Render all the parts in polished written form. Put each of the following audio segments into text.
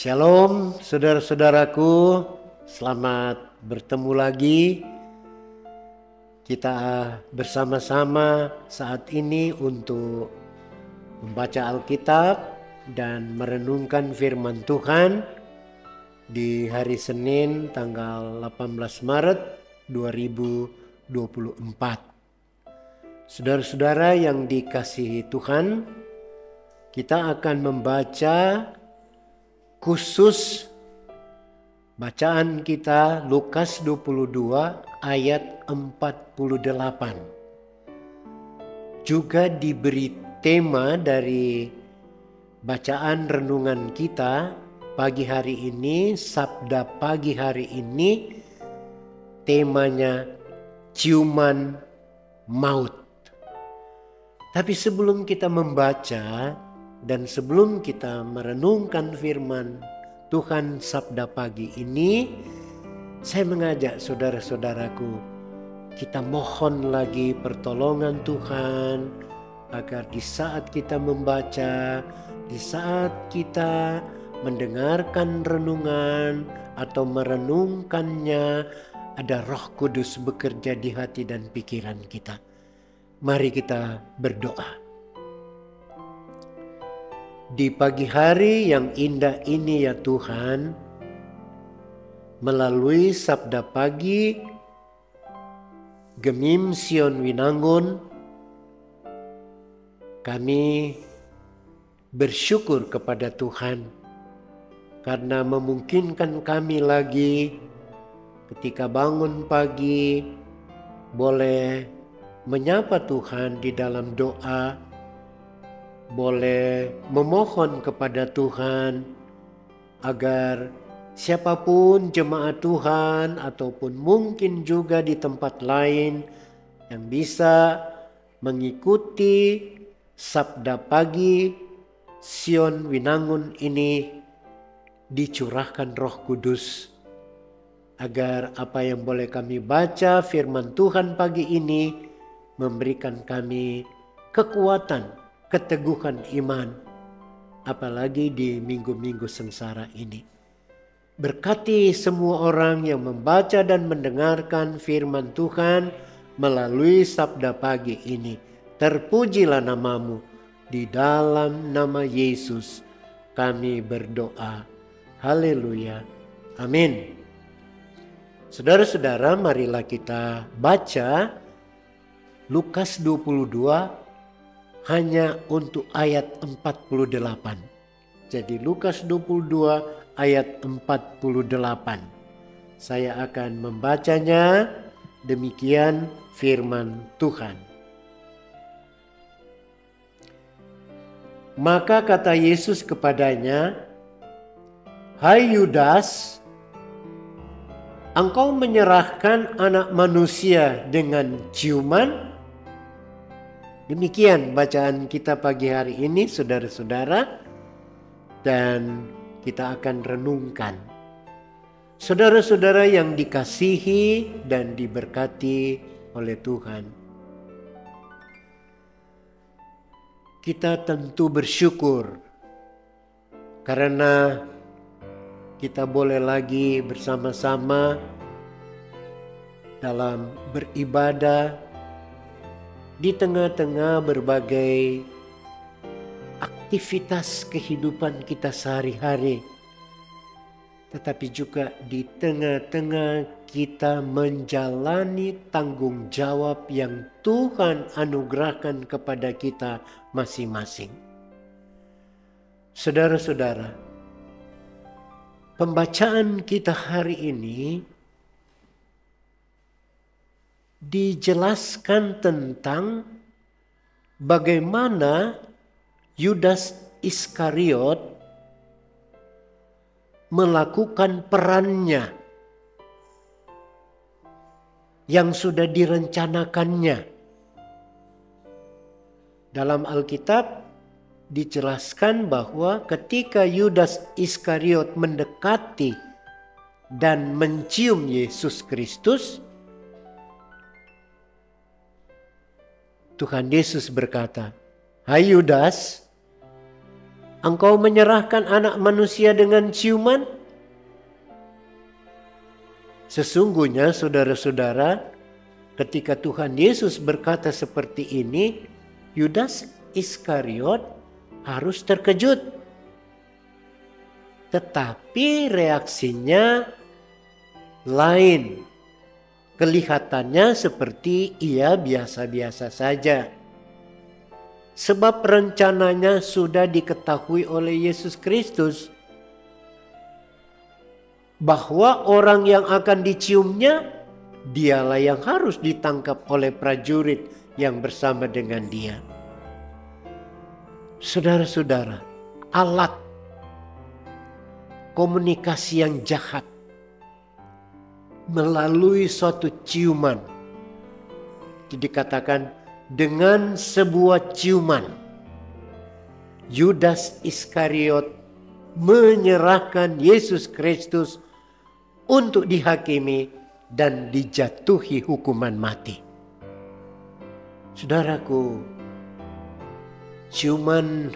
Shalom saudara-saudaraku, selamat bertemu lagi. Kita bersama-sama saat ini untuk membaca Alkitab dan merenungkan firman Tuhan di hari Senin tanggal 18 Maret 2024. Saudara-saudara yang dikasihi Tuhan, kita akan membaca khusus bacaan kita Lukas 22 ayat 48. Juga diberi tema dari bacaan renungan kita pagi hari ini, sabda pagi hari ini, temanya ciuman maut. Tapi sebelum kita membaca dan sebelum kita merenungkan firman Tuhan sabda pagi ini, saya mengajak saudara-saudaraku, kita mohon lagi pertolongan Tuhan agar di saat kita membaca, di saat kita mendengarkan renungan atau merenungkannya, ada Roh Kudus bekerja di hati dan pikiran kita. Mari kita berdoa. Di pagi hari yang indah ini ya Tuhan, melalui sabda pagi Gemim Sion Winangun, kami bersyukur kepada Tuhan karena memungkinkan kami lagi ketika bangun pagi boleh menyapa Tuhan di dalam doa, boleh memohon kepada Tuhan agar siapapun jemaat Tuhan ataupun mungkin juga di tempat lain yang bisa mengikuti sabda pagi Sion Winangun ini dicurahkan Roh Kudus agar apa yang boleh kami baca firman Tuhan pagi ini memberikan kami kekuatan, keteguhan iman, apalagi di minggu-minggu sengsara ini. Berkati semua orang yang membaca dan mendengarkan firman Tuhan melalui sabda pagi ini. Terpujilah namamu, di dalam nama Yesus kami berdoa. Haleluya. Amin. Saudara-saudara, marilah kita baca Lukas 22 hanya untuk ayat 48. Jadi Lukas 22 ayat 48. Saya akan membacanya, demikian firman Tuhan. Maka kata Yesus kepadanya, "Hai Yudas, engkau menyerahkan anak manusia dengan ciuman?" Demikian bacaan kita pagi hari ini saudara-saudara, dan kita akan renungkan. Saudara-saudara yang dikasihi dan diberkati oleh Tuhan, kita tentu bersyukur karena kita boleh lagi bersama-sama dalam beribadah di tengah-tengah berbagai aktivitas kehidupan kita sehari-hari, tetapi juga di tengah-tengah kita menjalani tanggung jawab yang Tuhan anugerahkan kepada kita masing-masing. Saudara-saudara, pembacaan kita hari ini dijelaskan tentang bagaimana Yudas Iskariot melakukan perannya yang sudah direncanakannya. Dalam Alkitab dijelaskan bahwa ketika Yudas Iskariot mendekati dan mencium Yesus Kristus, Tuhan Yesus berkata, "Hai Yudas, Engkau menyerahkan anak manusia dengan ciuman? Sesungguhnya saudara-saudara, ketika Tuhan Yesus berkata seperti ini, Yudas Iskariot harus terkejut. Tetapi reaksinya lain. Kelihatannya seperti ia biasa-biasa saja. Sebab rencananya sudah diketahui oleh Yesus Kristus bahwa orang yang akan diciumnya, dialah yang harus ditangkap oleh prajurit yang bersama dengan dia. Saudara-saudara, alat komunikasi yang jahat melalui suatu ciuman. Dikatakan dengan sebuah ciuman, Yudas Iskariot menyerahkan Yesus Kristus untuk dihakimi dan dijatuhi hukuman mati. Saudaraku, ciuman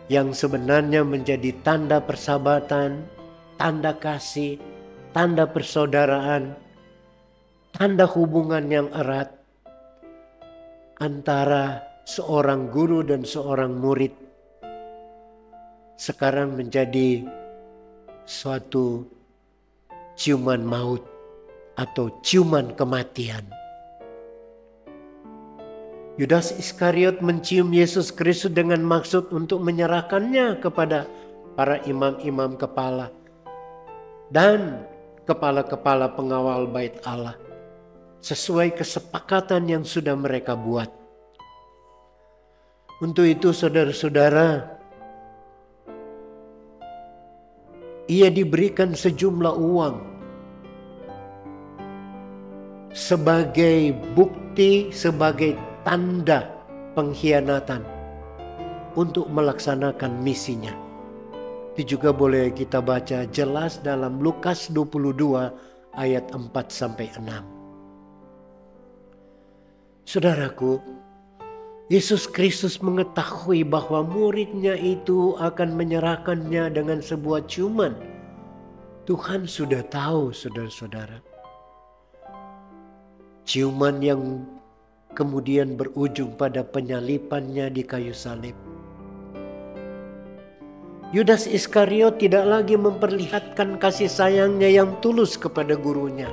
yang sebenarnya menjadi tanda persahabatan, tanda kasih, tanda persaudaraan, tanda hubungan yang erat antara seorang guru dan seorang murid, sekarang menjadi suatu ciuman maut atau ciuman kematian. Yudas Iskariot mencium Yesus Kristus dengan maksud untuk menyerahkannya kepada para imam-imam kepala dan kepala-kepala pengawal bait Allah sesuai kesepakatan yang sudah mereka buat. Untuk itu saudara-saudara, ia diberikan sejumlah uang sebagai bukti, sebagai tanda pengkhianatan untuk melaksanakan misinya. Itu juga boleh kita baca jelas dalam Lukas 22 ayat 4-6. Saudaraku, Yesus Kristus mengetahui bahwa muridnya itu akan menyerahkannya dengan sebuah ciuman. Tuhan sudah tahu, saudara-saudara. Ciuman yang kemudian berujung pada penyalipannya di kayu salib. Yudas Iskariot tidak lagi memperlihatkan kasih sayangnya yang tulus kepada gurunya,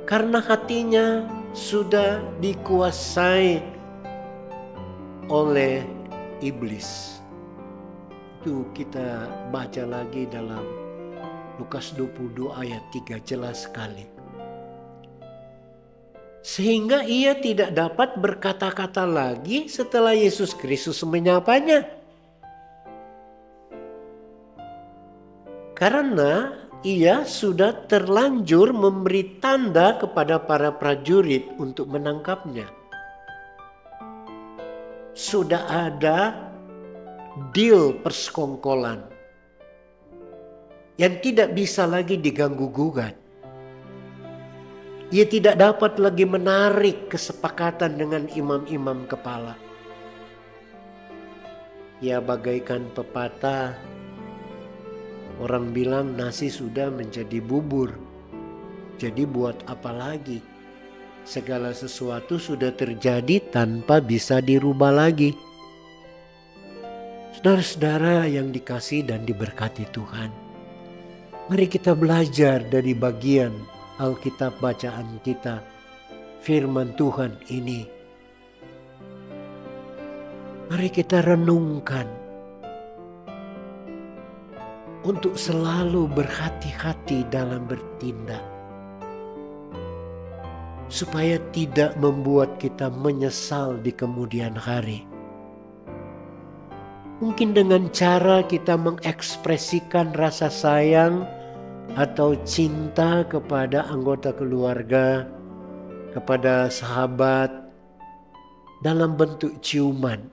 karena hatinya sudah dikuasai oleh iblis. Itu kita baca lagi dalam Lukas 22 ayat 3 jelas sekali. Sehingga ia tidak dapat berkata-kata lagi setelah Yesus Kristus menyapanya. Karena ia sudah terlanjur memberi tanda kepada para prajurit untuk menangkapnya. Sudah ada deal persekongkolan yang tidak bisa lagi diganggu gugat. Ia tidak dapat lagi menarik kesepakatan dengan imam-imam kepala. Ia bagaikan pepatah, orang bilang nasi sudah menjadi bubur. Jadi buat apa lagi? Segala sesuatu sudah terjadi tanpa bisa dirubah lagi. Saudara-saudara yang dikasihi dan diberkati Tuhan, mari kita belajar dari bagian Alkitab bacaan kita, firman Tuhan ini. Mari kita renungkan untuk selalu berhati-hati dalam bertindak, supaya tidak membuat kita menyesal di kemudian hari. Mungkin dengan cara kita mengekspresikan rasa sayang atau cinta kepada anggota keluarga, kepada sahabat, dalam bentuk ciuman.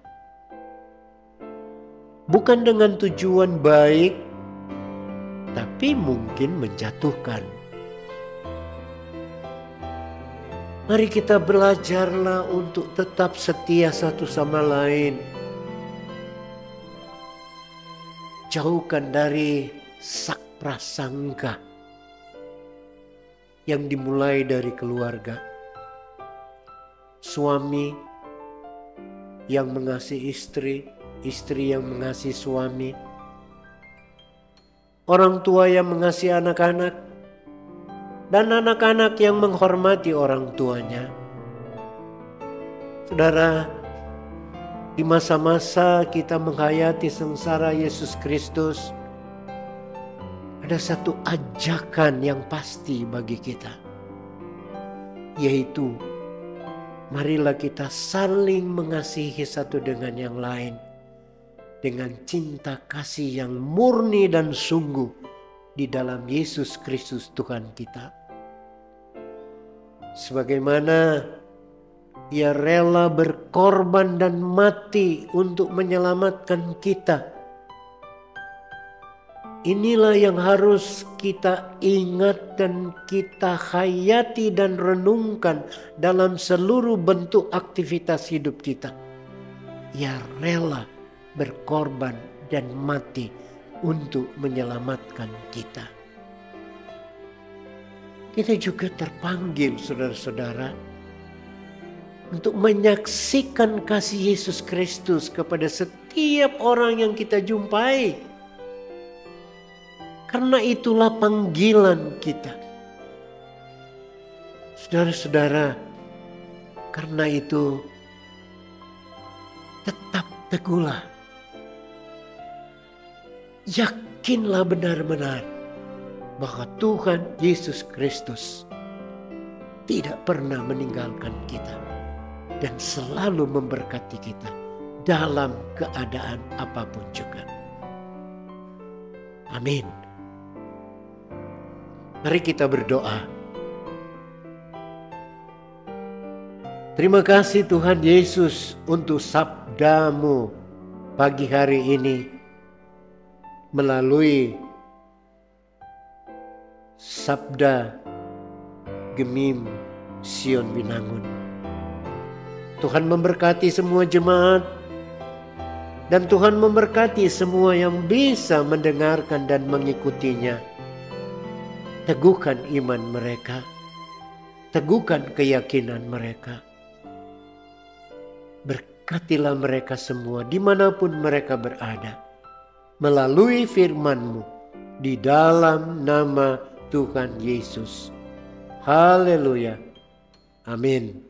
Bukan dengan tujuan baik, tapi mungkin menjatuhkan. Mari kita belajarlah untuk tetap setia satu sama lain. jauhkan dari sak prasangka yang dimulai dari keluarga. Suami yang mengasihi istri, istri yang mengasihi suami, orang tua yang mengasihi anak-anak, dan anak-anak yang menghormati orang tuanya. Saudara, di masa-masa kita menghayati sengsara Yesus Kristus, ada satu ajakan yang pasti bagi kita, yaitu marilah kita saling mengasihi satu dengan yang lain dengan cinta kasih yang murni dan sungguh di dalam Yesus Kristus Tuhan kita. Sebagaimana Ia rela berkorban dan mati untuk menyelamatkan kita. Inilah yang harus kita ingat dan kita hayati dan renungkan dalam seluruh bentuk aktivitas hidup kita. Ia rela berkorban dan mati untuk menyelamatkan kita. Kita juga terpanggil, saudara-saudara, untuk menyaksikan kasih Yesus Kristus kepada setiap orang yang kita jumpai. Karena itulah panggilan kita. Saudara-saudara, karena itu tetap teguhlah. Yakinlah benar-benar bahwa Tuhan Yesus Kristus tidak pernah meninggalkan kita dan selalu memberkati kita dalam keadaan apapun juga. Amin. Mari kita berdoa. Terima kasih Tuhan Yesus untuk sabda-Mu pagi hari ini melalui sabda Gemim Sion Winangun. Tuhan memberkati semua jemaat dan Tuhan memberkati semua yang bisa mendengarkan dan mengikutinya. Teguhkan iman mereka, teguhkan keyakinan mereka. Berkatilah mereka semua dimanapun mereka berada melalui firman-Mu di dalam nama Tuhan Yesus. Haleluya. Amin.